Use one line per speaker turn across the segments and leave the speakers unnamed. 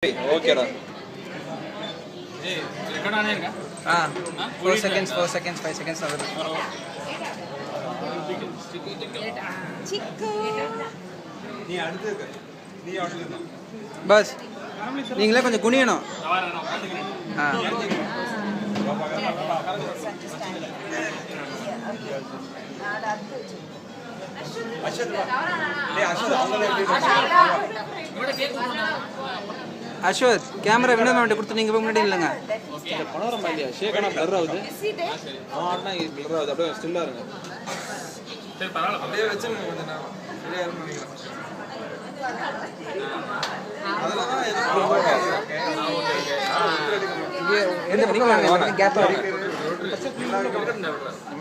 ஓகேடா.
ஏய் ரெக்கார்ட் ஆனே இருக்கா?
4 seconds 5 seconds ஆகுது.
சிக்கு
நீ அடுத்து நீ ஆடுறீங்க.
பஸ் நீங்களே கொஞ்சம் குனியணும். அஸ்வத் கேமரா வினோத் மேம் கொடுத்து நீங்க போய் முன்னாடி இல்லங்க.
ஓகே பனோரமா இல்லையா? ஷேக்கானா பிளர் ஆகுது. ஆனா இது பிளர் ஆகுது. அப்படியே ஸ்டில்லா இருங்க.
சரி பரவாயில்ல.
அப்படியே வெச்சுங்க கொஞ்சம் நேரம். சரியா இருக்கும்னு நினைக்கிறேன். அதெல்லாம் ஓகே.
எந்த பக்கம் வாங்க கேப்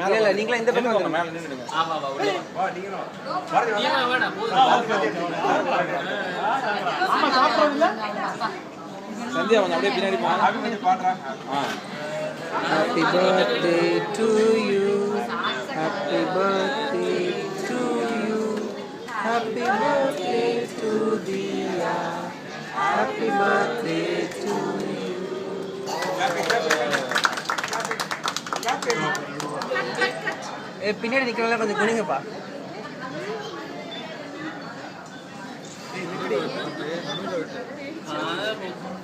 மேல
இல்ல நீங்களே இந்த பக்கம் வாங்க.
மேல நின்னுடுங்க.
ஆமா வா உள்ள
வா நீங்க
நீங்க வாடா போதும்.
ஆமா சாப்பிடுறீங்களா?
சந்தியா கொஞ்சம் அப்படியே பின்னாடி போ. ஹாப்பி பர்த்டே பாடுறா.
Happy birthday to you. Happy birthday to you. Happy birthday to Dia. Happy birthday to you. பின்னாடி நிக்கிறவங்க கொஞ்சம் குனிங்கப்பா.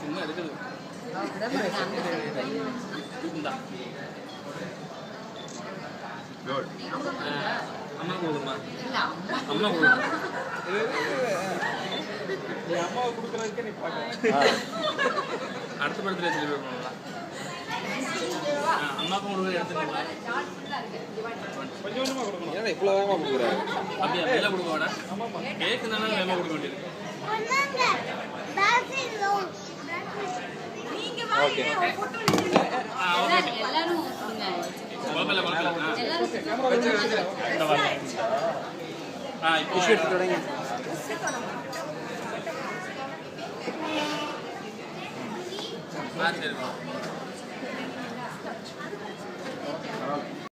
சும்மா இருக்குது. இந்தா. குட். அம்மா கொடுமா. அம்மா கொடுமா.
நீ அம்மாவை குடுக்குறதுக்கே நீ பாக்க.
அடுத்த படத்துல செலிப்ரேட் பண்ணலாம். அம்மாக்கு கொடுக்க எடுத்துக்கோங்க.
கொஞ்சம் கொஞ்சமா கொடுக்கணும். ஏன்னா இவ்வளவு வேகமா குடுக்குறாரு.
அப்படியே மேல கொடுக்க வேணாம். கேக் தானே வேகமா கொடுக்க வேண்டியது.
ஓகே.
எல்லாரும் கொடுங்க.
குழப்பல இந்த வாங்க. இப்போ
டிஷ்யூ எடுத்து தொடங்க.
சரிப்பா.